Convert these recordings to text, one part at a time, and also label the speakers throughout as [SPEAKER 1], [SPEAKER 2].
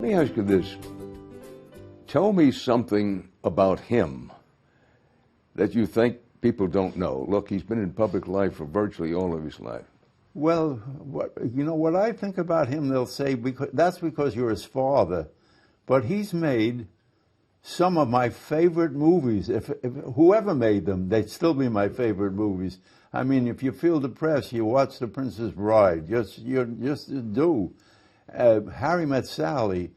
[SPEAKER 1] me ask you this. Tell me something about him that you think people don't know. Look, he's been in public life for virtually all of his life.
[SPEAKER 2] Well, what I think about him, they'll say, that's because you're his father. But he's made some of my favorite movies. If whoever made them, they'd still be my favorite movies. I mean, if you feel depressed, you watch The Princess Bride. Just do. Harry Met Sally.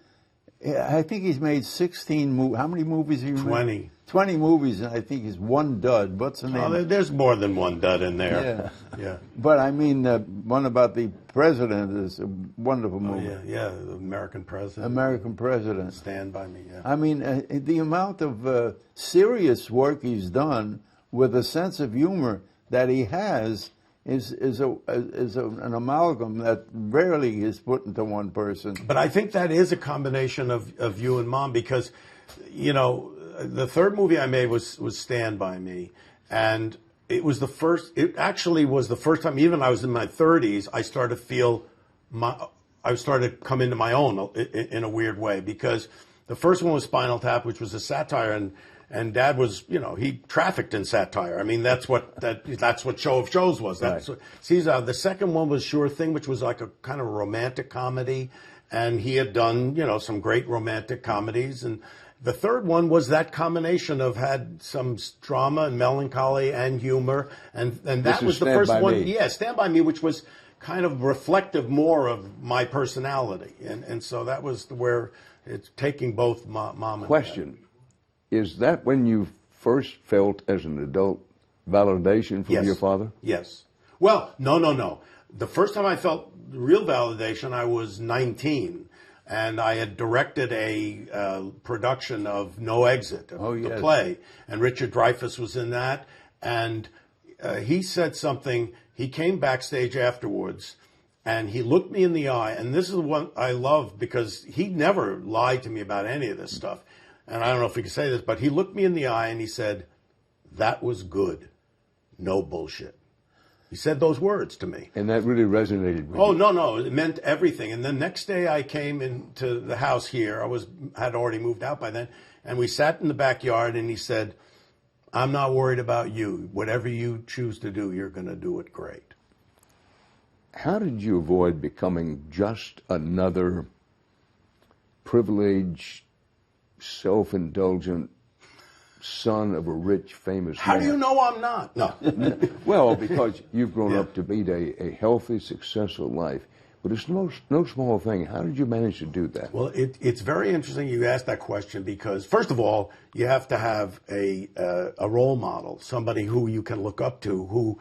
[SPEAKER 2] I think he's made 16 movies. How many movies have you made?
[SPEAKER 3] 20.
[SPEAKER 2] 20 movies, and I think he's one dud. What's the name?
[SPEAKER 3] Oh, there's more than one dud in there. Yeah.
[SPEAKER 2] But I mean, one about the president is a wonderful movie.
[SPEAKER 3] Yeah, the American President.
[SPEAKER 2] American President.
[SPEAKER 3] Stand By Me, yeah.
[SPEAKER 2] I mean, the amount of serious work he's done with a sense of humor that he has is an amalgam that rarely is put into one person.
[SPEAKER 3] But I think that is a combination of you and Mom, because, you know, the third movie I made was Stand By Me, and it actually was the first time, even I was in my 30s, I started to come into my own in a weird way, because the first one was Spinal Tap, which was a satire, and Dad was, you know, he trafficked in satire. I mean, that's what Show of Shows was. That's right. The second one was Sure Thing, which was like a kind of romantic comedy, and he had done, you know, some great romantic comedies. And the third one was that combination of had some drama and melancholy and humor, and that was the first one. Yeah, Stand By Me, which was kind of reflective more of my personality, and so that was where it's taking both Mom and
[SPEAKER 1] Question: is that when you first felt as an adult validation from your father?
[SPEAKER 3] Yes. Well, no. The first time I felt real validation, I was 19. And I had directed a production of No Exit, the play. And Richard Dreyfuss was in that. And he said something. He came backstage afterwards, and he looked me in the eye. And this is what I love, because he never lied to me about any of this stuff. And I don't know if he could say this, but he looked me in the eye and he said, "That was good. No bullshit." He said those words to me.
[SPEAKER 1] And that really resonated with you.
[SPEAKER 3] Oh, no. It meant everything. And the next day I came into the house here. Had already moved out by then. And we sat in the backyard, and he said, "I'm not worried about you. Whatever you choose to do, you're going to do it great."
[SPEAKER 1] How did you avoid becoming just another privileged, self-indulgent son of a rich, famous man?
[SPEAKER 3] How do you know I'm not? No.
[SPEAKER 1] Well, because you've grown up to lead a healthy, successful life. But it's no small thing. How did you manage to do that?
[SPEAKER 3] Well, it's very interesting you asked that question, because, first of all, you have to have a role model, somebody who you can look up to, who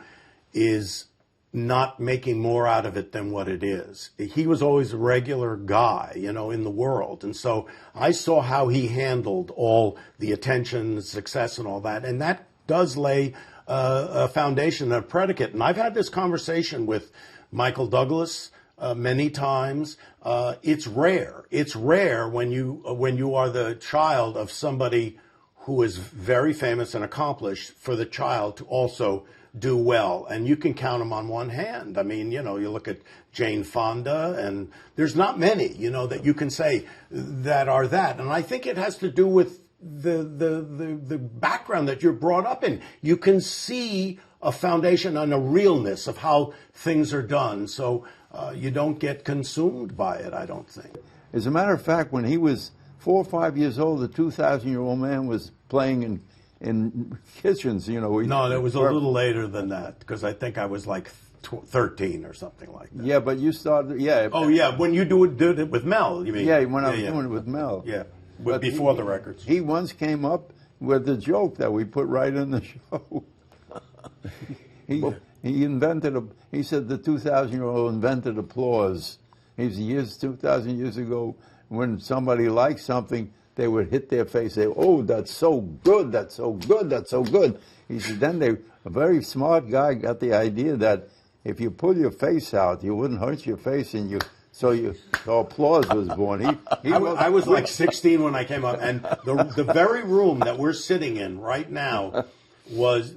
[SPEAKER 3] is not making more out of it than what it is. He was always a regular guy, you know, in the world. And so I saw how he handled all the attention, the success, and all that. And that does lay a foundation, a predicate. And I've had this conversation with Michael Douglas many times. It's rare. It's rare when you are the child of somebody who is very famous and accomplished, for the child to also do well, and you can count them on one hand. I mean, you know, you look at Jane Fonda, and there's not many, you know, that you can say that are that. And I think it has to do with the background that you're brought up in. You can see a foundation and a realness of how things are done, so you don't get consumed by it, I don't think.
[SPEAKER 2] As a matter of fact, when he was 4 or 5 years old, the 2,000-year-old man was playing in kitchens, you know.
[SPEAKER 3] No, that was a little later than that, because I think I was like 13 or something like that.
[SPEAKER 2] Yeah, but you started, yeah.
[SPEAKER 3] Oh, yeah, when you did it with Mel, you mean?
[SPEAKER 2] Yeah, when I was doing it with Mel.
[SPEAKER 3] Yeah, but before the records.
[SPEAKER 2] He once came up with a joke that we put right in the show. He invented he said the 2,000-year-old invented applause. 2,000 years ago, when somebody liked something, they would hit their face, say, "Oh, that's so good, that's so good, that's so good." He said, then a very smart guy got the idea that if you pull your face out, you wouldn't hurt your face, and so applause was born.
[SPEAKER 3] I was like 16 when I came up, and the very room that we're sitting in right now was,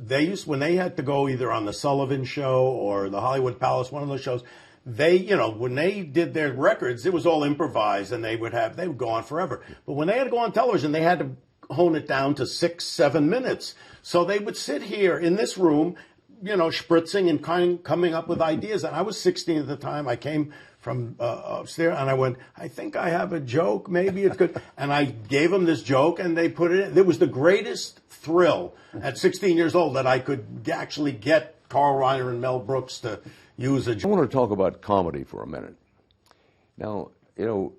[SPEAKER 3] when they had to go either on the Sullivan Show or the Hollywood Palace, one of those shows, they, you know, when they did their records, it was all improvised, and they would go on forever. But when they had to go on television, they had to hone it down to 6, 7 minutes. So they would sit here in this room, you know, spritzing and coming up with ideas. And I was 16 at the time. I came from upstairs, and I went, I think I have a joke. Maybe it's good. And I gave them this joke, and they put it in. It was the greatest thrill at 16 years old that I could actually get Carl Reiner and Mel Brooks to use a joke.
[SPEAKER 1] I want to talk about comedy for a minute. Now, you know,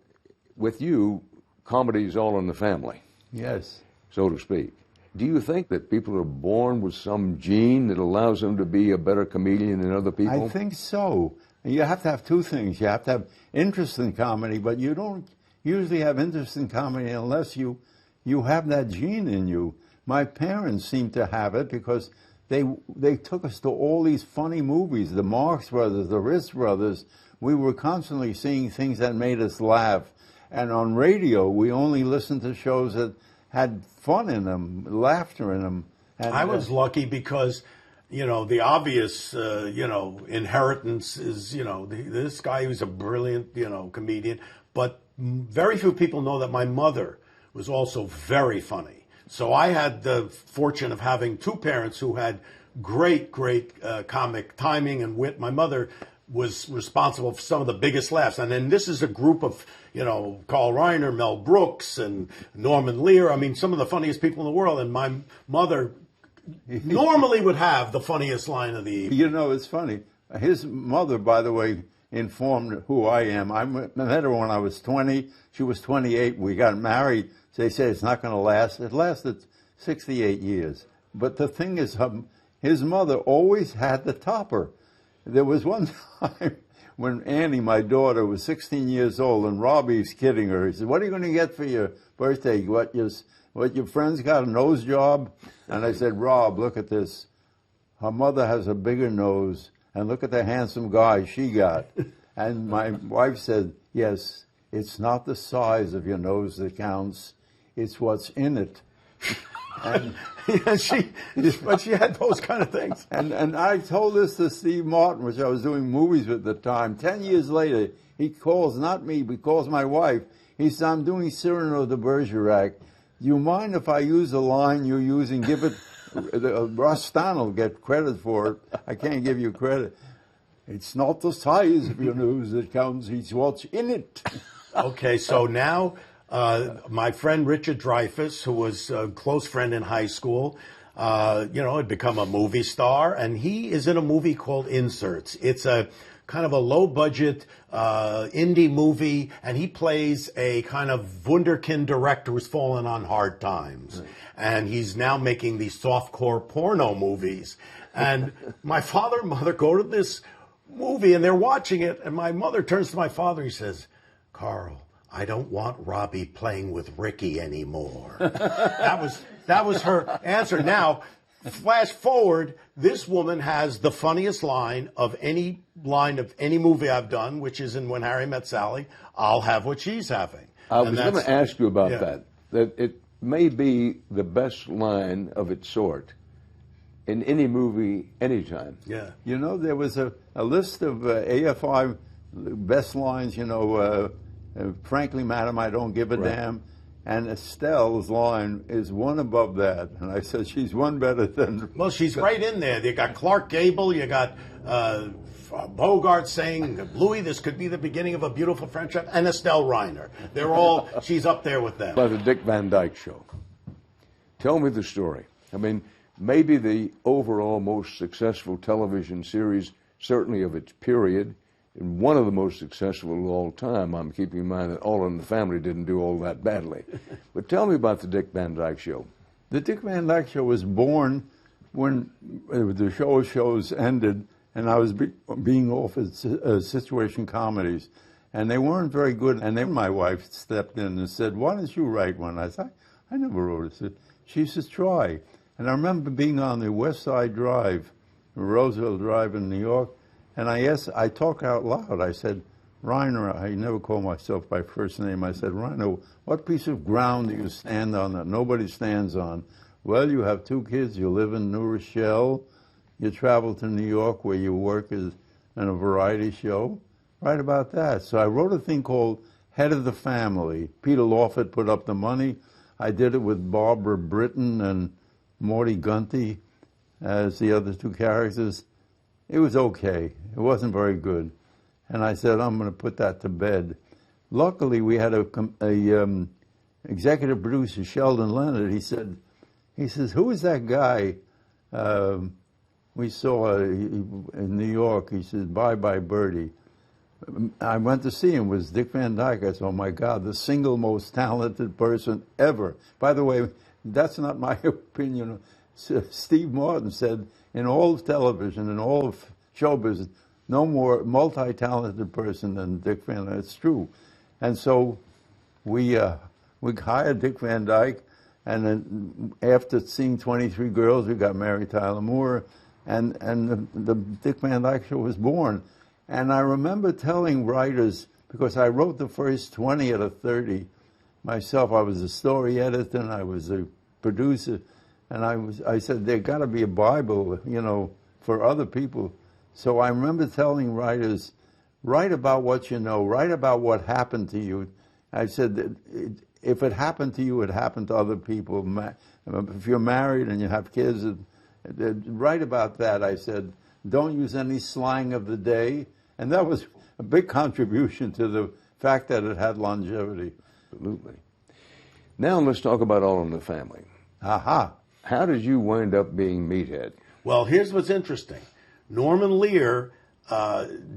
[SPEAKER 1] with you, comedy is all in the family.
[SPEAKER 2] Yes.
[SPEAKER 1] So to speak. Do you think that people are born with some gene that allows them to be a better comedian than other people?
[SPEAKER 2] I think so. You have to have two things. You have to have interest in comedy, but you don't usually have interest in comedy unless you have that gene in you. My parents seem to have it because they took us to all these funny movies, the Marx Brothers, the Ritz Brothers. We were constantly seeing things that made us laugh. And on radio, we only listened to shows that had fun in them, laughter in them. And
[SPEAKER 3] I was lucky because, you know, the obvious, you know, inheritance is, you know, this guy who's a brilliant, you know, comedian. But very few people know that my mother was also very funny. So I had the fortune of having two parents who had great comic timing and wit. My mother was responsible for some of the biggest laughs. And then this is a group of, you know, Carl Reiner, Mel Brooks, and Norman Lear. I mean, some of the funniest people in the world. And my mother normally would have the funniest line of the evening.
[SPEAKER 2] You know, it's funny. His mother, by the way, informed who I am. I met her when I was 20. She was 28. We got married. They said it's not going to last. It lasted 68 years. But the thing is, his mother always had the topper. There was one time when Annie, my daughter, was 16 years old, and Robbie's kidding her. He said, "What are you going to get for your birthday? What your friends got, a nose job?" And I said, "Rob, look at this. Her mother has a bigger nose, and look at the handsome guy she got." And my wife said, "Yes, it's not the size of your nose that counts. It's what's in it." And
[SPEAKER 3] yeah, but she had those kind of things.
[SPEAKER 2] And I told this to Steve Martin, which I was doing movies with at the time. 10 years later, he calls, not me, but he calls my wife. He says, "I'm doing Cyrano de Bergerac. Do you mind if I use a line you use and give it?" Ross Stan will get credit for it. I can't give you credit. "It's not the size of your nose that counts. It's what's in it."
[SPEAKER 3] Okay, so now my friend Richard Dreyfuss, who was a close friend in high school, you know, had become a movie star, and he is in a movie called Inserts. It's a kind of a low-budget indie movie, and he plays a kind of wunderkind director who's fallen on hard times. Right. And he's now making these softcore porno movies. And my father and mother go to this movie, and they're watching it, and my mother turns to my father, he says, "Carl, I don't want Robbie playing with Ricky anymore." That was her answer. Now, flash forward, this woman has the funniest line of any movie I've done, which is in When Harry Met Sally, "I'll have what she's having."
[SPEAKER 1] I was going to ask you about that it may be the best line of its sort in any movie, anytime.
[SPEAKER 3] Yeah.
[SPEAKER 2] You know, there was a list of AFI best lines, you know, "Frankly, madam, I don't give a damn." And Estelle's line is one above that. And I said, she's one better than...
[SPEAKER 3] Well, she's right in there. You got Clark Gable, you got Bogart saying, "Louis, this could be the beginning of a beautiful friendship," and Estelle Reiner. She's up there with them.
[SPEAKER 1] About the Dick Van Dyke Show. Tell me the story. I mean, maybe the overall most successful television series, certainly of its period, and one of the most successful of all time. I'm keeping in mind that All in the Family didn't do all that badly. But tell me about the Dick Van Dyke Show.
[SPEAKER 2] The Dick Van Dyke Show was born when the shows ended, and I was being offered situation comedies, and they weren't very good. And then my wife stepped in and said, "Why don't you write one?" I said, "I never wrote it." She says, "Try." And I remember being on the West Side Drive, Roosevelt Drive in New York, and I talked out loud. I said, "Reiner," I never call myself by first name. I said, "Reiner, what piece of ground do you stand on that nobody stands on?" "Well, you have 2 kids, you live in New Rochelle, you travel to New York where you work in a variety show, write about that. So I wrote a thing called Head of the Family. Peter Lawford put up the money. I did it with Barbara Britton and Morty Gunty as the other two characters. It was okay. It wasn't very good. And I said, I'm going to put that to bed. Luckily, we had a executive producer, Sheldon Leonard. He says, who is that guy we saw in New York? He says, Bye Bye Birdie. I went to see him. It was Dick Van Dyke. I said, oh my God, the single most talented person ever. By the way, that's not my opinion. Steve Martin said, in all of television, in all of show business, no more multi-talented person than Dick Van Dyke. It's true. And so we hired Dick Van Dyke, and then after seeing 23 Girls, we got Mary Tyler Moore, and the Dick Van Dyke Show was born. And I remember telling writers, because I wrote the first 20 out of 30 myself. I was a story editor, and I was a producer, and I said, there got to be a Bible, for other people. So I remember telling writers, write about what you know, write about what happened to you. I said, if it happened to you, it happened to other people. If you're married and you have kids, write about that. I said, don't use any slang of the day. And that was a big contribution to the fact that it had longevity.
[SPEAKER 1] Absolutely. Now let's talk about All in the Family.
[SPEAKER 2] Aha.
[SPEAKER 1] How did you wind up being Meathead?
[SPEAKER 3] Well, here's what's interesting. Norman Lear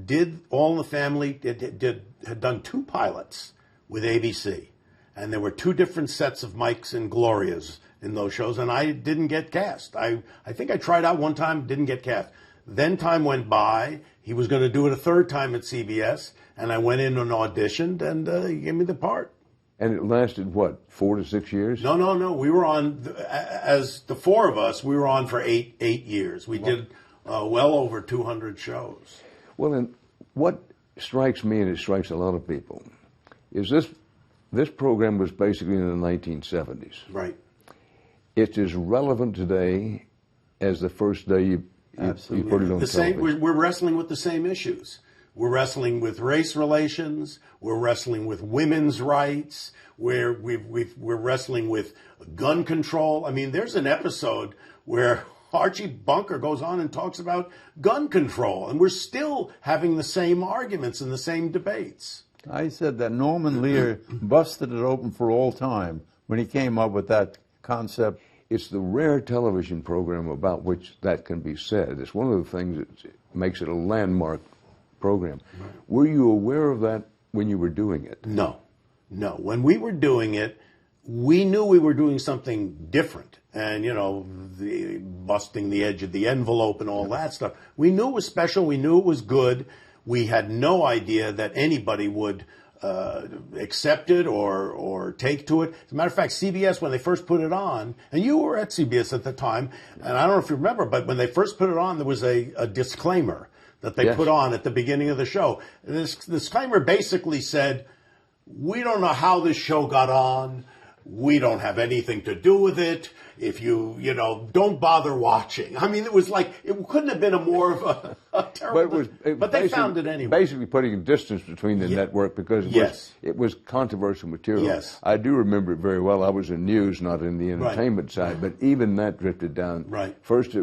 [SPEAKER 3] did All in the Family, had done 2 pilots with ABC. And there were 2 different sets of Mikes and Glorias in those shows, and I didn't get cast. I think I tried out one time, didn't get cast. Then time went by. He was going to do it a 3rd time at CBS, and I went in and auditioned, and he gave me the part.
[SPEAKER 1] And it lasted, what, 4 to 6 years?
[SPEAKER 3] No. We were on, as the 4 of us, we were on for eight years. We did well over 200 shows.
[SPEAKER 1] Well, and what strikes me, and it strikes a lot of people, is this program was basically in the 1970s.
[SPEAKER 3] Right.
[SPEAKER 1] It's as relevant today as the first day you put it on television.
[SPEAKER 3] We're wrestling with the same issues. We're wrestling with race relations. We're wrestling with women's rights. We're wrestling with gun control. I mean, there's an episode where Archie Bunker goes on and talks about gun control, and we're still having the same arguments and the same debates.
[SPEAKER 2] I said that Norman Lear busted it open for all time when he came up with that concept.
[SPEAKER 1] It's the rare television program about which that can be said. It's one of the things that makes it a landmark program. Right. Were you aware of that when you were doing it?
[SPEAKER 3] No. When we were doing it, we knew we were doing something different. And, the busting the edge of the envelope and all that stuff. We knew it was special. We knew it was good. We had no idea that anybody would accept it or take to it. As a matter of fact, CBS, when they first put it on, and you were at CBS at the time, and I don't know if you remember, but when they first put it on, there was a disclaimer that they put on at the beginning of the show. And this disclaimer basically said, we don't know how this show got on. We don't have anything to do with it. If you don't bother watching. I mean, it was like, it couldn't have been a more of a terrible... But they found it anyway.
[SPEAKER 1] Basically putting a distance between the network because it was controversial material.
[SPEAKER 3] Yes.
[SPEAKER 1] I do remember it very well. I was in news, not in the entertainment side, but even that drifted down.
[SPEAKER 3] Right.
[SPEAKER 1] First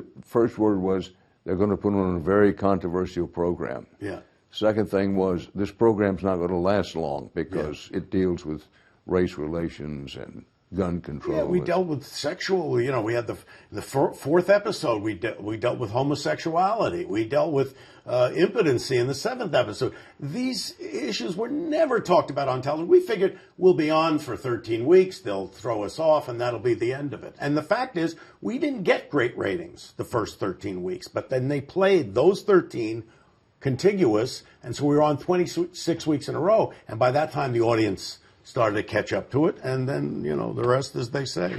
[SPEAKER 1] word was, they're going to put on a very controversial program.
[SPEAKER 3] Yeah.
[SPEAKER 1] Second thing was, this program's not going to last long because it deals with race relations and gun control.
[SPEAKER 3] Yeah, we dealt with sexual. We had the 4th episode. We dealt with homosexuality. We dealt with impotency in the 7th episode. These issues were never talked about on television. We figured we'll be on for 13 weeks. They'll throw us off, and that'll be the end of it. And the fact is, we didn't get great ratings the first 13 weeks, but then they played those 13 contiguous, and so we were on 26 weeks in a row. And by that time, the audience started to catch up to it, and then, the rest, as they say.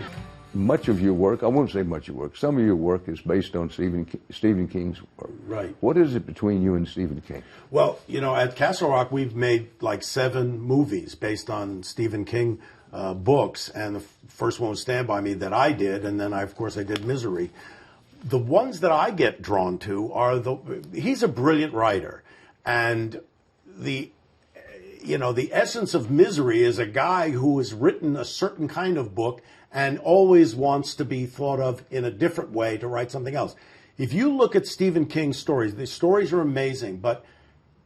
[SPEAKER 1] Much of your work, I won't say much of your work, some of your work is based on Stephen King's work.
[SPEAKER 3] Right.
[SPEAKER 1] What is it between you and Stephen King?
[SPEAKER 3] Well, at Castle Rock, we've made like 7 movies based on Stephen King books, and the first one was Stand By Me that I did, and then, of course, I did Misery. The ones that I get drawn to are he's a brilliant writer, and the the essence of Misery is a guy who has written a certain kind of book and always wants to be thought of in a different way to write something else. If you look at Stephen King's stories, the stories are amazing, but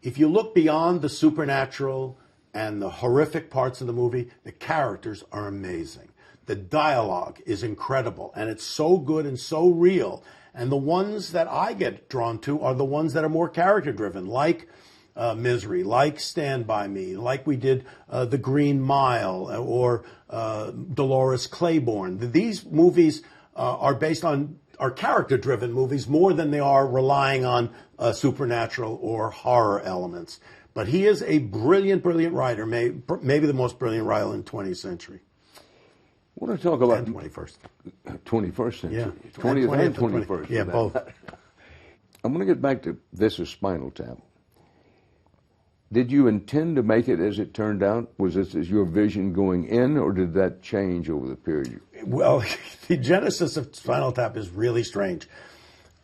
[SPEAKER 3] if you look beyond the supernatural and the horrific parts of the movie, the characters are amazing. The dialogue is incredible, and it's so good and so real. And the ones that I get drawn to are the ones that are more character-driven, like Misery, like Stand By Me, like we did The Green Mile or Dolores Claiborne. These movies are character-driven movies more than they are relying on supernatural or horror elements. But he is a brilliant, brilliant writer, maybe the most brilliant writer in the 20th century.
[SPEAKER 1] I want to talk about...
[SPEAKER 3] And 21st.
[SPEAKER 1] 21st century.
[SPEAKER 3] Yeah.
[SPEAKER 1] 20th and 21st.
[SPEAKER 3] Yeah, both.
[SPEAKER 1] I'm going to get back to This Is Spinal Tap. Did you intend to make it as it turned out? Was this your vision going in, or did that change over the period?
[SPEAKER 3] Well, the genesis of Spinal Tap is really strange.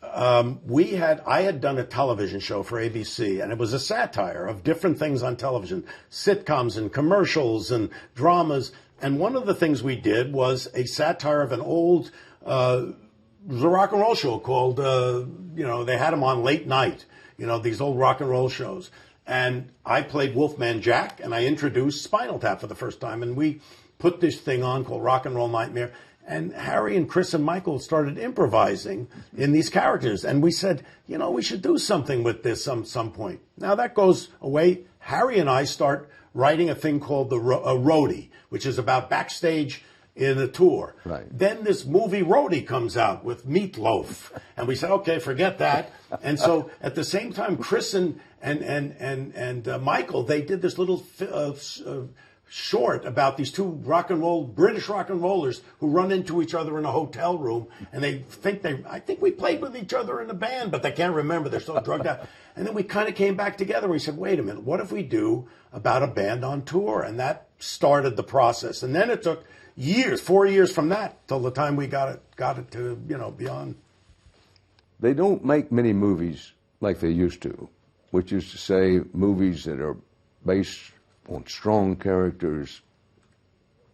[SPEAKER 3] I had done a television show for ABC, and it was a satire of different things on television, sitcoms and commercials and dramas. And one of the things we did was a satire of an old rock and roll show called, they had them on late night, these old rock and roll shows. And I played Wolfman Jack, and I introduced Spinal Tap for the first time. And we put this thing on called Rock and Roll Nightmare. And Harry and Chris and Michael started improvising in these characters. And we said, we should do something with this some point. Now that goes away. Harry and I start writing a thing called a roadie, which is about backstage in a tour. Right. Then this movie Roadie comes out with Meatloaf. And we said, okay, forget that. And so at the same time, Chris and Michael, they did this little short about these two British rock and rollers who run into each other in a hotel room, and I think we played with each other in a band, but they can't remember. They're so drugged out. And then we kind of came back together. We said, wait a minute, what if we do about a band on tour? And that started the process. And then it took 4 years from that till the time we got it to, beyond.
[SPEAKER 1] They don't make many movies like they used to, which is to say movies that are based on strong characters,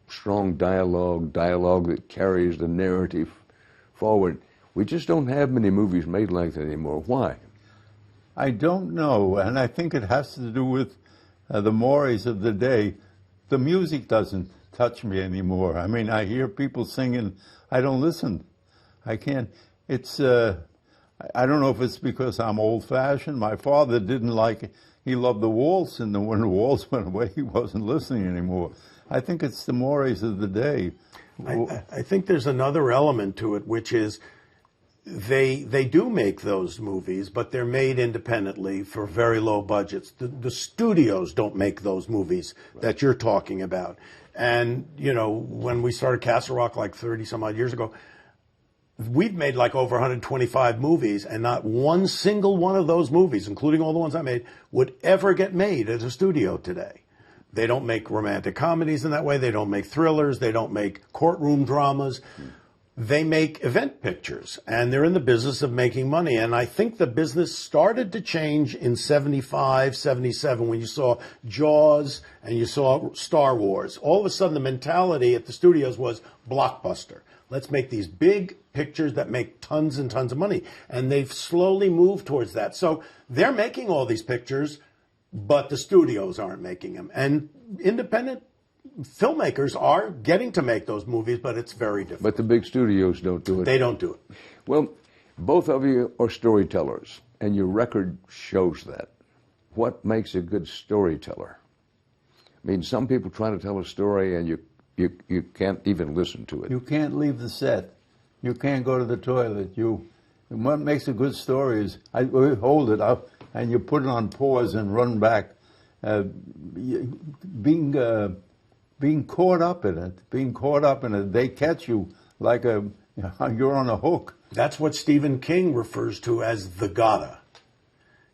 [SPEAKER 1] strong dialogue that carries the narrative forward. We just don't have many movies made like that anymore. Why?
[SPEAKER 2] I don't know, and I think it has to do with the mores of the day. The music doesn't touch me anymore. I mean, I hear people singing. I don't listen. I can't. It's, I don't know if it's because I'm old-fashioned. My father didn't like it. He loved the waltz, and when the waltz went away, he wasn't listening anymore. I think it's the mores of the day.
[SPEAKER 3] I think there's another element to it, which is they do make those movies, but they're made independently for very low budgets. The studios don't make those movies that you're talking about. And, when we started Castle Rock like 30-some-odd years ago, we've made like over 125 movies, and not one single one of those movies, including all the ones I made, would ever get made at a studio today. They don't make romantic comedies in that way. They don't make thrillers. They don't make courtroom dramas. They make event pictures, and they're in the business of making money. And I think the business started to change in 75, 77, when you saw Jaws and you saw Star Wars. All of a sudden, the mentality at the studios was blockbuster. Let's make these big pictures that make tons and tons of money. And they've slowly moved towards that. So they're making all these pictures, but the studios aren't making them. And independent filmmakers are getting to make those movies, but it's very different.
[SPEAKER 1] But the big studios don't do it.
[SPEAKER 3] They don't do it.
[SPEAKER 1] Well, both of you are storytellers, and your record shows that. What makes a good storyteller? I mean, some people try to tell a story, and you can't even listen to it.
[SPEAKER 2] You can't leave the set. You can't go to the toilet. What makes a good story is we hold it up and you put it on pause and run back. Being caught up in it, they catch you like you're on a hook.
[SPEAKER 3] That's what Stephen King refers to as the gotta.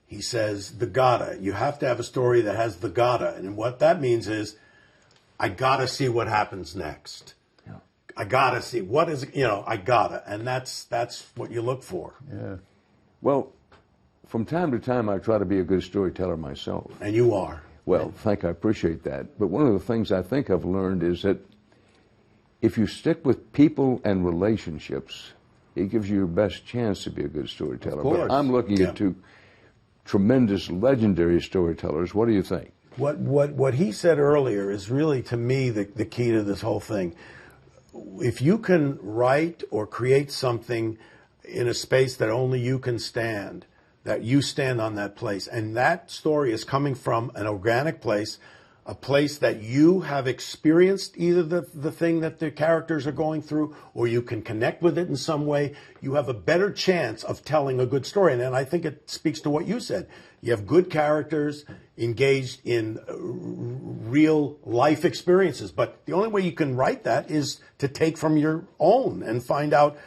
[SPEAKER 3] He says the gotta. You have to have a story that has the gotta, and what that means is, I gotta see what happens next. Yeah. I gotta see I gotta, and that's what you look for.
[SPEAKER 2] Yeah.
[SPEAKER 1] Well, from time to time, I try to be a good storyteller myself.
[SPEAKER 3] And you are.
[SPEAKER 1] Well, I appreciate that. But one of the things I think I've learned is that if you stick with people and relationships, it gives you your best chance to be a good storyteller.
[SPEAKER 2] Of course.
[SPEAKER 1] But I'm looking at two tremendous, legendary storytellers. What do you think?
[SPEAKER 3] What he said earlier is really, to me, the key to this whole thing. If you can write or create something in a space that only you can stand, that you stand on that place, and that story is coming from an organic place, a place that you have experienced either the thing that the characters are going through, or you can connect with it in some way, you have a better chance of telling a good story. And I think it speaks to what you said. You have good characters engaged in real life experiences. But the only way you can write that is to take from your own and find out,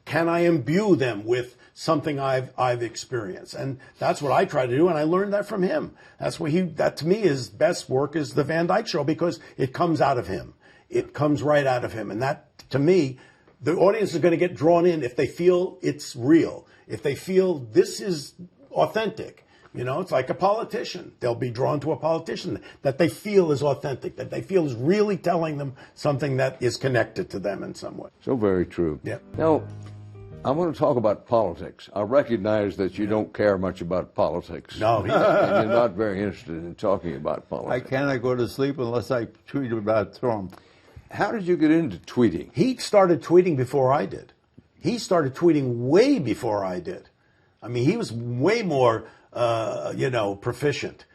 [SPEAKER 3] can I imbue them with something I've experienced? And that's what I try to do, and I learned that from him. That's what that to me, his best work is the Van Dyke Show, because it comes out of him. It comes right out of him. And that, to me, the audience is going to get drawn in if they feel it's real, if they feel this is authentic. You know, it's like a politician. They'll be drawn to a politician that they feel is authentic, that they feel is really telling them something that is connected to them in some way.
[SPEAKER 1] So very true.
[SPEAKER 3] Yeah.
[SPEAKER 1] Now, I want to talk about politics. I recognize that you don't care much about politics.
[SPEAKER 3] No.
[SPEAKER 1] And you're not very interested in talking about
[SPEAKER 2] I
[SPEAKER 1] politics.
[SPEAKER 2] cannot go to sleep unless I tweet about Trump.
[SPEAKER 1] How did you get into tweeting?
[SPEAKER 3] He started tweeting before I did. He started tweeting way before I did. I mean, he was way more, proficient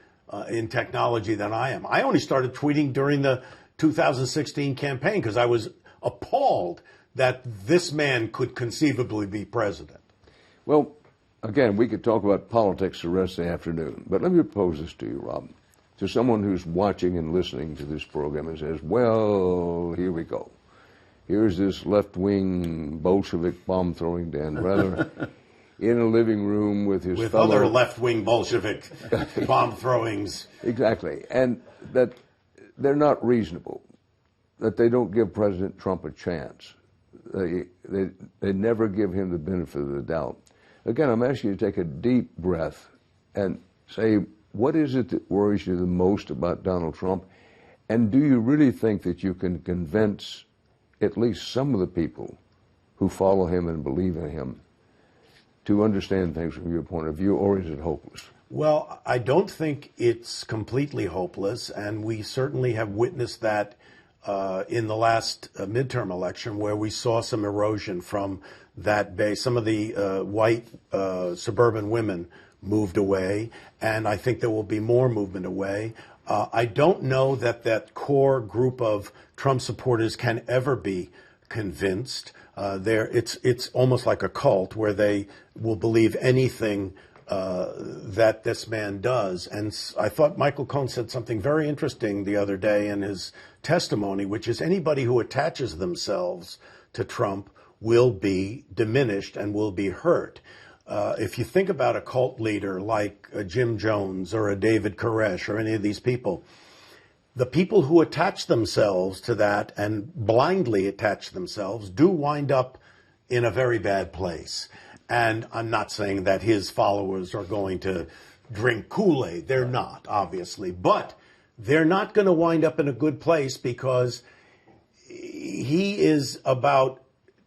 [SPEAKER 3] in technology than I am. I only started tweeting during the 2016 campaign because I was appalled that this man could conceivably be president.
[SPEAKER 1] Well, again, we could talk about politics the rest of the afternoon, but let me pose this to you, Rob. To someone who's watching and listening to this program and says, well, here we go. Here's this left-wing Bolshevik bomb-throwing Dan Rather in a living room with his
[SPEAKER 3] With
[SPEAKER 1] fellow...
[SPEAKER 3] other left-wing Bolshevik bomb throwings.
[SPEAKER 1] Exactly. And that they're not reasonable, that they don't give President Trump a chance. They never give him the benefit of the doubt. Again, I'm asking you to take a deep breath and say, what is it that worries you the most about Donald Trump? And do you really think that you can convince at least some of the people who follow him and believe in him to understand things from your point of view, or is it hopeless?
[SPEAKER 3] Well, I don't think it's completely hopeless, and we certainly have witnessed that in the last midterm election, where we saw some erosion from that base. Some of the white suburban women moved away, and I think there will be more movement away. I don't know that that core group of Trump supporters can ever be convinced. It's almost like a cult where they will believe anything that this man does. And I thought Michael Cohen said something very interesting the other day in his testimony, which is anybody who attaches themselves to Trump will be diminished and will be hurt. If you think about a cult leader like a Jim Jones or a David Koresh or any of these people, the people who attach themselves to that and blindly attach themselves do wind up in a very bad place. And I'm not saying that his followers are going to drink Kool-Aid. They're not, obviously. But they're not going to wind up in a good place because he is about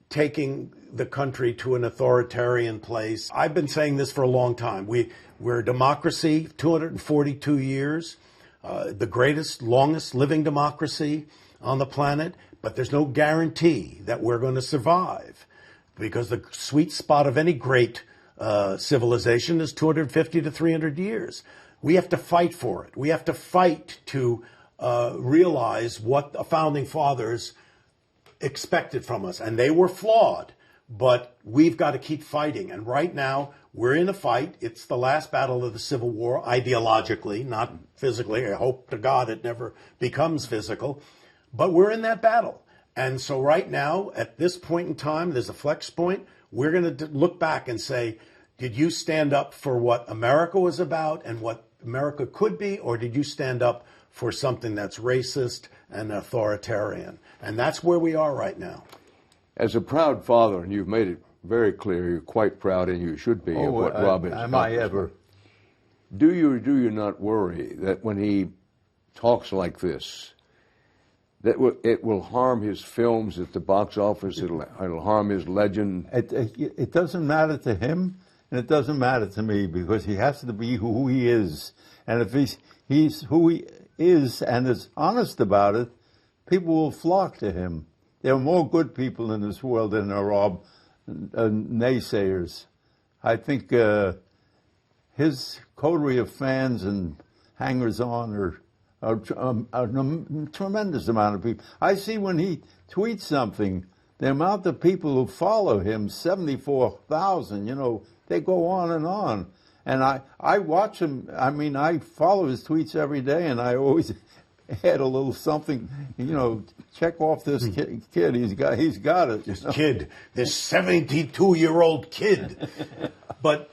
[SPEAKER 3] taking the country to an authoritarian place. I've been saying this for a long time. We're a democracy, 242 years, the greatest, longest living democracy on the planet, but there's no guarantee that we're going to survive, because the sweet spot of any great civilization is 250 to 300 years. We have to fight for it. We have to fight to realize what the founding fathers expected from us, and they were flawed. But we've got to keep fighting. And right now, we're in a fight. It's the last battle of the Civil War, ideologically, not physically. I hope to God it never becomes physical. But we're in that battle. And so right now, at this point in time, there's a flex point. We're going to look back and say, did you stand up for what America was about and what America could be, or did you stand up for something that's racist and authoritarian? And that's where we are right now.
[SPEAKER 1] As a proud father, and you've made it very clear. You're quite proud, and you should be, of what Rob has
[SPEAKER 2] am I
[SPEAKER 1] accomplished.
[SPEAKER 2] ever?
[SPEAKER 1] Do you or do you not worry that when he talks like this, that it will harm his films at the box office? It'll harm his legend.
[SPEAKER 2] It doesn't matter to him, and it doesn't matter to me, because he has to be who he is. And if he's who he is and is honest about it, people will flock to him. There are more good people in this world than there are naysayers. I think his coterie of fans and hangers-on are a tremendous amount of people. I see when he tweets something, the amount of people who follow him, 74,000, they go on and on. And I watch him. I mean, I follow his tweets every day, and I always add a little something, check off this kid. He's got it.
[SPEAKER 3] This kid, this 72-year-old kid. But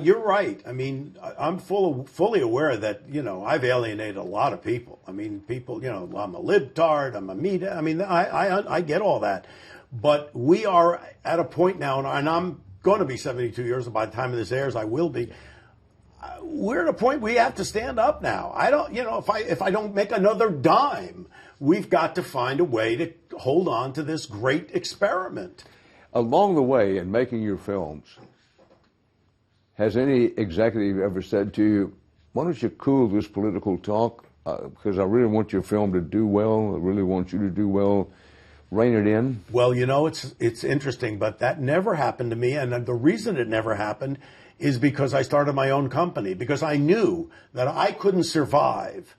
[SPEAKER 3] you're right. I mean, I'm fully aware that, I've alienated a lot of people. I mean, people, I'm a libtard, I'm a media. I mean, I get all that. But we are at a point now, and I'm going to be 72 years old. By the time of this airs, I will be. We're at a point we have to stand up now. I don't, if I don't make another dime, we've got to find a way to hold on to this great experiment.
[SPEAKER 1] Along the way, in making your films, has any executive ever said to you, why don't you cool this political talk? Because I really want your film to do well. I really want you to do well. Rein it in.
[SPEAKER 3] Well, it's interesting, but that never happened to me. And the reason it never happened is because I started my own company, because I knew that I couldn't survive,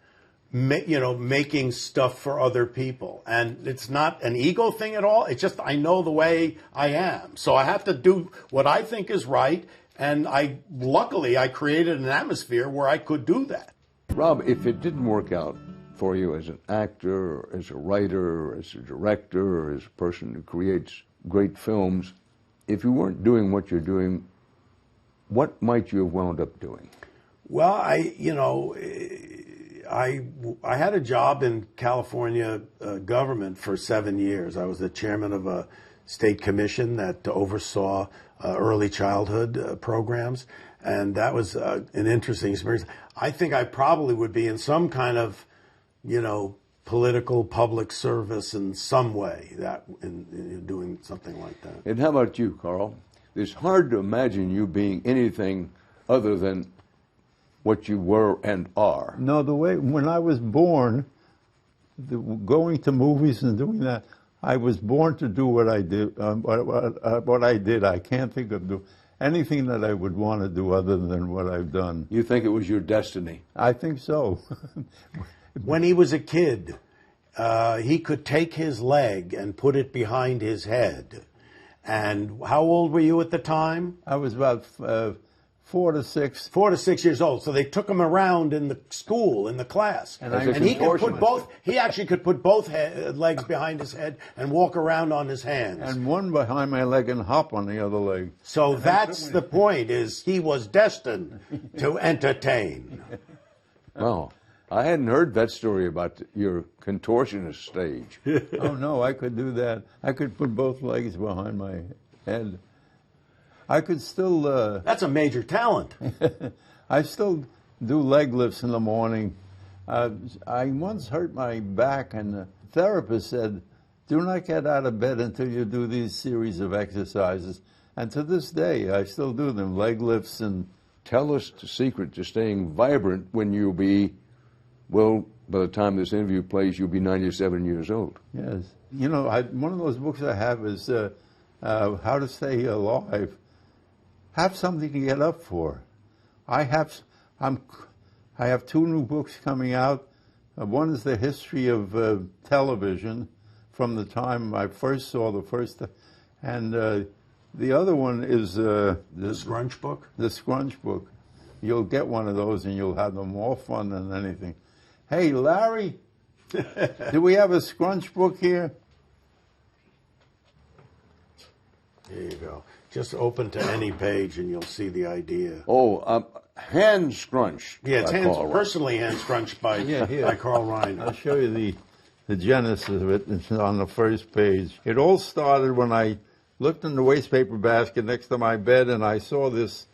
[SPEAKER 3] making stuff for other people. And it's not an ego thing at all. It's just I know the way I am. So I have to do what I think is right. And luckily, I created an atmosphere where I could do that.
[SPEAKER 1] Rob, if it didn't work out for you as an actor, or as a writer, or as a director, or as a person who creates great films, if you weren't doing what you're doing, what might you have wound up doing?
[SPEAKER 3] Well, I had a job in California government for 7 years. I was the chairman of a state commission that oversaw early childhood programs, and that was an interesting experience. I think I probably would be in some kind of, political public service in some way, in doing something like that.
[SPEAKER 1] And how about you, Carl? It's hard to imagine you being anything other than what you were and are.
[SPEAKER 2] No, when I was born, going to movies and doing that, I was born to do what I did. What I did, I can't think of anything that I would want to do other than what I've done.
[SPEAKER 1] You think it was your destiny?
[SPEAKER 2] I think so.
[SPEAKER 3] When he was a kid, he could take his leg and put it behind his head. And how old were you at the time?
[SPEAKER 2] I was about 4 to 6.
[SPEAKER 3] 4 to 6 years old. So they took him around in the school, in the class. And he could put both. He actually could put both legs behind his head and walk around on his hands.
[SPEAKER 2] And one behind my leg and hop on the other leg.
[SPEAKER 3] So that's the point, is he was destined to entertain.
[SPEAKER 1] Wow. I hadn't heard that story about your contortionist stage.
[SPEAKER 2] Oh, no, I could do that. I could put both legs behind my head. I could still...
[SPEAKER 3] That's a major talent.
[SPEAKER 2] I still do leg lifts in the morning. I once hurt my back, and the therapist said, do not get out of bed until you do these series of exercises. And to this day, I still do them, leg lifts. And
[SPEAKER 1] tell us the secret to staying vibrant when you'll be... Well, by the time this interview plays, you'll be 97 years old.
[SPEAKER 2] Yes. One of those books I have is How to Stay Alive. Have something to get up for. I have 2 new books coming out. One is the history of television from the time I first saw the first, and the other one is
[SPEAKER 3] the Scrunch book.
[SPEAKER 2] The Scrunch book. You'll get one of those, and you'll have them more fun than anything. Hey, Larry, do we have a Scrunch book here?
[SPEAKER 3] There you go. Just open to any page and you'll see the idea.
[SPEAKER 1] Oh, hand scrunch.
[SPEAKER 3] Yeah, it's personally hand scrunched by Carl Reiner.
[SPEAKER 2] I'll show you the genesis of it. It's on the first page. It all started when I looked in the wastepaper basket next to my bed, and I saw this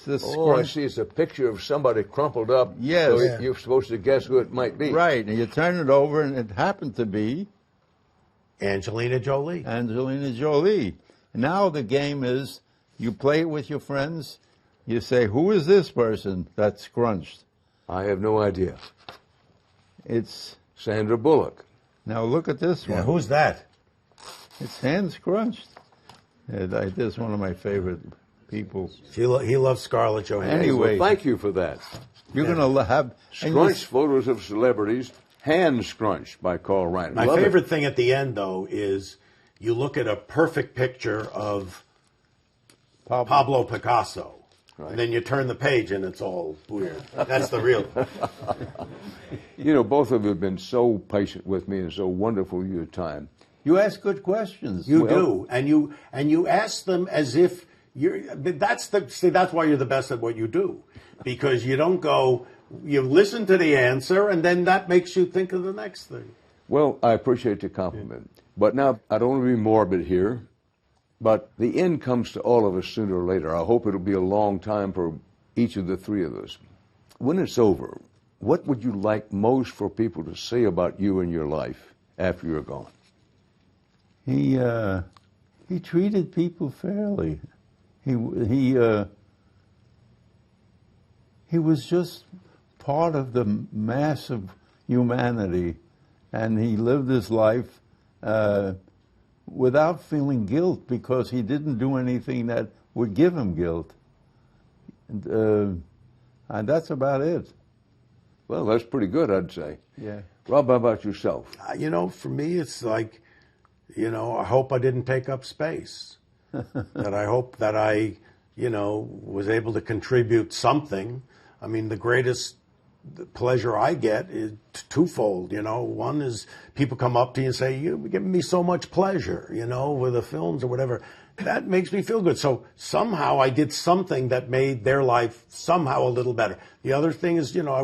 [SPEAKER 1] Oh, I see. It's a picture of somebody crumpled up.
[SPEAKER 2] Yes.
[SPEAKER 1] So
[SPEAKER 2] Yeah.
[SPEAKER 1] you're supposed to guess who it might be.
[SPEAKER 2] Right, and you turn it over, and it happened to be
[SPEAKER 3] Angelina Jolie.
[SPEAKER 2] Angelina Jolie. Now the game is, you play it with your friends, you say, who is this person that's scrunched?
[SPEAKER 1] I have no idea.
[SPEAKER 2] It's,
[SPEAKER 1] Sandra Bullock.
[SPEAKER 2] now look at this
[SPEAKER 3] Yeah,
[SPEAKER 2] one.
[SPEAKER 3] who's that?
[SPEAKER 2] It's hand scrunched. This is one of my favorite people.
[SPEAKER 3] He loves Scarlett Johansson.
[SPEAKER 2] Anyway.
[SPEAKER 1] Well, thank you for that.
[SPEAKER 2] You're going to have... and
[SPEAKER 1] Scrunched photos of celebrities, hand scrunched by Carl Reiner.
[SPEAKER 3] My
[SPEAKER 1] Love it.
[SPEAKER 3] favorite thing at the end, though, is you look at a perfect picture of Pablo Picasso.
[SPEAKER 1] Right.
[SPEAKER 3] And then you turn the page and it's all weird. That's the real.
[SPEAKER 1] You know, both of you have been so patient with me and so wonderful with your time.
[SPEAKER 2] You ask good questions.
[SPEAKER 3] You do, and you ask them as if you're. But that's why you're the best at what you do, because you don't go. You listen to the answer, and then that makes you think of the next thing.
[SPEAKER 1] Well, I appreciate the compliment. But now, I don't want to be morbid here, but the end comes to all of us sooner or later. I hope it'll be a long time for each of the three of us. When it's over, what would you like most for people to say about you and your life after you're gone?
[SPEAKER 2] He treated people fairly. He was just part of the mass of humanity, and he lived his life without feeling guilt because he didn't do anything that would give him guilt. And that's about it.
[SPEAKER 1] Well, that's pretty good, I'd say.
[SPEAKER 2] Yeah.
[SPEAKER 1] Rob, how about yourself?
[SPEAKER 3] You know, for me, it's like, you know, I hope I didn't take up space. That I hope that I, you know, was able to contribute something. I mean, the greatest pleasure I get is twofold, you know. One is people come up to you and say, you're giving me so much pleasure, you know, with the films or whatever. That makes me feel good. So somehow I did something that made their life somehow a little better. The other thing is, you know, I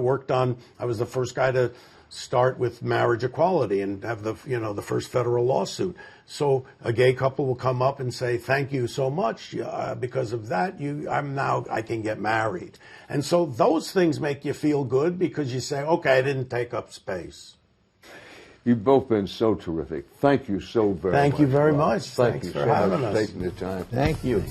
[SPEAKER 3] was the first guy to start with marriage equality and have the first federal lawsuit. So a gay couple will come up and say, thank you so much. Because of that, I can get married. And so those things make you feel good because you say, okay, I didn't take up space.
[SPEAKER 1] You've both been so terrific. Thank you so very much.
[SPEAKER 3] Thank you very
[SPEAKER 1] Rob.
[SPEAKER 3] much.
[SPEAKER 1] Thank
[SPEAKER 3] Thanks
[SPEAKER 1] you
[SPEAKER 3] for
[SPEAKER 1] so much
[SPEAKER 3] having
[SPEAKER 1] for
[SPEAKER 3] us.
[SPEAKER 1] taking the time.
[SPEAKER 2] Thank you.